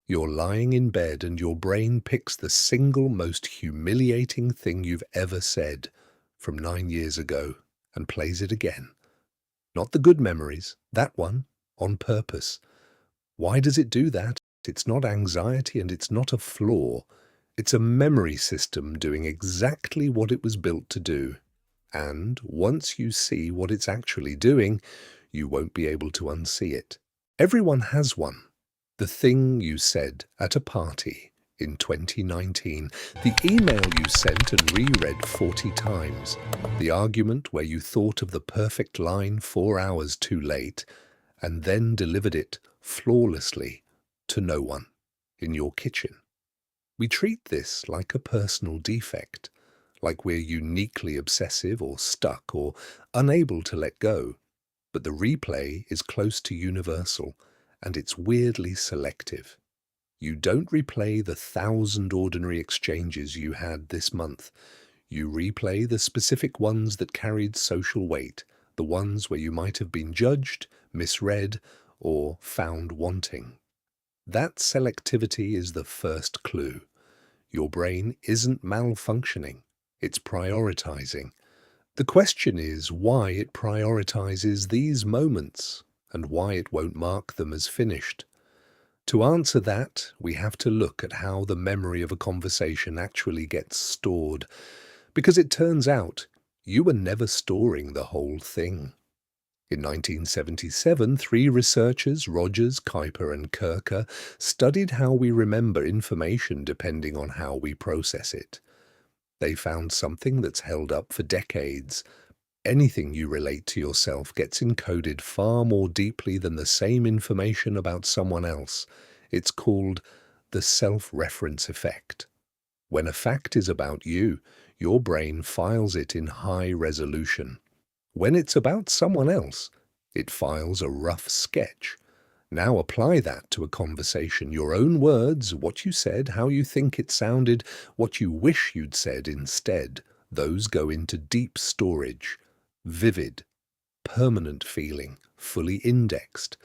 You're lying in bed and your brain picks the single most humiliating thing you've ever said from 9 years ago and plays it again. Not the good memories, that one, on purpose. Why does it do that? It's not anxiety and it's not a flaw. It's a memory system doing exactly what it was built to do. And once you see what it's actually doing, you won't be able to unsee it. Everyone has one. The thing you said at a party in 2019, the email you sent and reread 40 times, the argument where you thought of the perfect line 4 hours too late and then delivered it flawlessly to no one in your kitchen. We treat this like a personal defect, like we're uniquely obsessive or stuck or unable to let go. But the replay is close to universal, and it's weirdly selective. You don't replay the 1,000 ordinary exchanges you had this month. You replay the specific ones that carried social weight, the ones where you might have been judged, misread, or found wanting. That selectivity is the first clue. Your brain isn't malfunctioning, it's prioritizing. The question is why it prioritizes these moments and why it won't mark them as finished. To answer that, we have to look at how the memory of a conversation actually gets stored, because it turns out you were never storing the whole thing. In 1977, 3 researchers, Rogers, Kuiper and Kirker, studied how we remember information depending on how we process it. They found something that's held up for decades. Anything you relate to yourself gets encoded far more deeply than the same information about someone else. It's called the self-reference effect. When a fact is about you, your brain files it in high resolution. When it's about someone else, it files a rough sketch. Now apply that to a conversation, your own words, what you said, how you think it sounded, what you wish you'd said instead. Those go into deep storage, vivid, permanent feeling, fully indexed.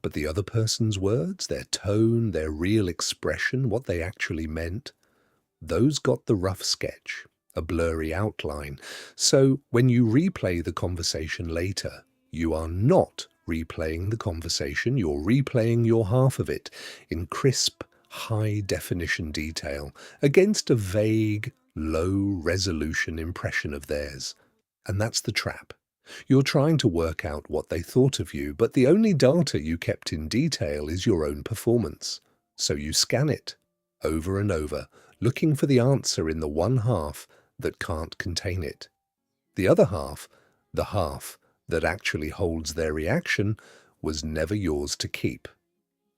But the other person's words, their tone, their real expression, what they actually meant, those got the rough sketch, a blurry outline. So when you replay the conversation later, you are not replaying the conversation, you're replaying your half of it in crisp, high-definition detail against a vague, low-resolution impression of theirs. And that's the trap. You're trying to work out what they thought of you, but the only data you kept in detail is your own performance. So you scan it, over and over, looking for the answer in the one half that can't contain it. The other half, the half that actually holds their reaction, was never yours to keep.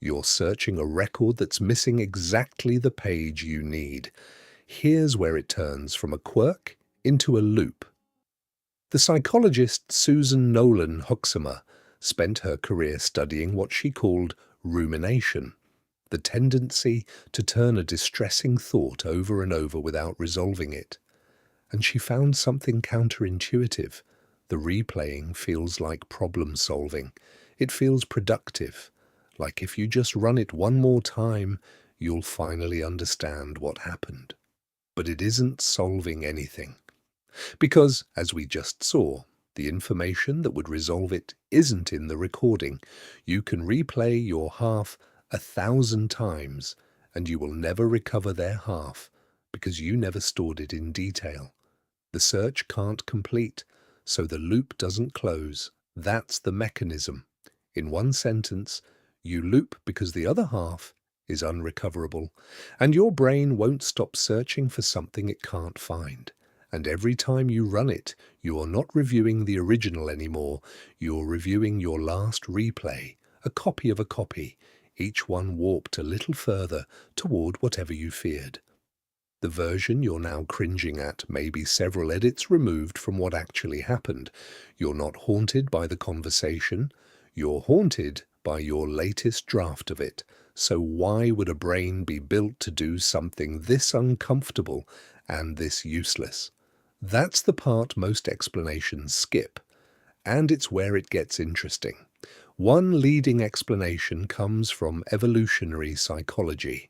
You're searching a record that's missing exactly the page you need. Here's where it turns from a quirk into a loop. The psychologist Susan Nolen-Hoeksema spent her career studying what she called rumination, the tendency to turn a distressing thought over and over without resolving it. And she found something counterintuitive. The replaying feels like problem solving. It feels productive, like if you just run it one more time, you'll finally understand what happened. But it isn't solving anything. Because, as we just saw, the information that would resolve it isn't in the recording. You can replay your half 1,000 times, and you will never recover their half, because you never stored it in detail. The search can't complete, so the loop doesn't close. That's the mechanism. In one sentence, you loop because the other half is unrecoverable, and your brain won't stop searching for something it can't find. And every time you run it, you are not reviewing the original anymore. You're reviewing your last replay, a copy of a copy, each one warped a little further toward whatever you feared. The version you're now cringing at may be several edits removed from what actually happened. You're not haunted by the conversation. You're haunted by your latest draft of it. So why would a brain be built to do something this uncomfortable and this useless? That's the part most explanations skip. And it's where it gets interesting. One leading explanation comes from evolutionary psychology,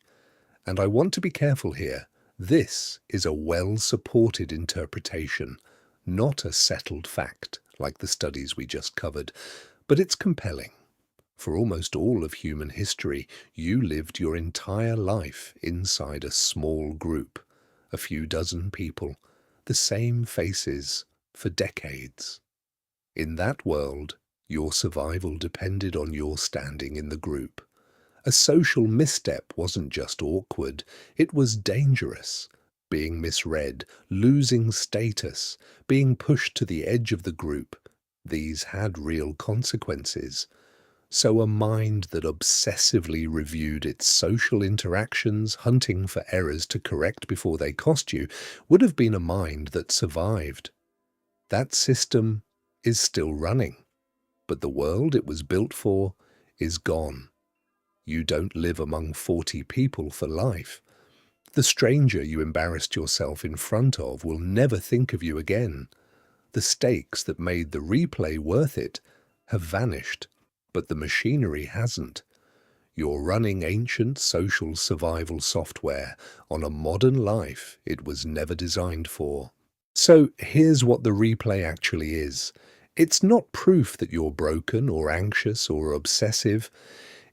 and I want to be careful here. This is a well-supported interpretation, not a settled fact like the studies we just covered, but it's compelling. For almost all of human history, you lived your entire life inside a small group, a few dozen people, the same faces, for decades. In that world, your survival depended on your standing in the group. A social misstep wasn't just awkward, it was dangerous. Being misread, losing status, being pushed to the edge of the group, these had real consequences. So a mind that obsessively reviewed its social interactions, hunting for errors to correct before they cost you, would have been a mind that survived. That system is still running, but the world it was built for is gone. You don't live among 40 people for life. The stranger you embarrassed yourself in front of will never think of you again. The stakes that made the replay worth it have vanished, but the machinery hasn't. You're running ancient social survival software on a modern life it was never designed for. So here's what the replay actually is. It's not proof that you're broken or anxious or obsessive.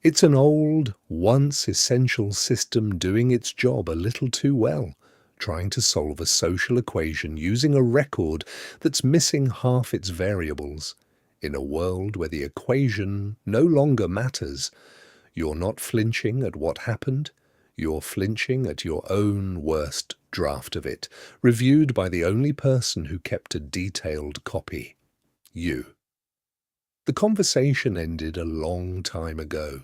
It's an old, once essential system doing its job a little too well, trying to solve a social equation using a record that's missing half its variables. In a world where the equation no longer matters, you're not flinching at what happened, you're flinching at your own worst draft of it, reviewed by the only person who kept a detailed copy. You. The conversation ended a long time ago.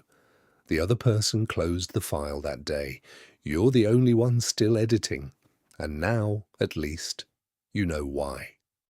The other person closed the file that day. You're the only one still editing. And now, at least, you know why.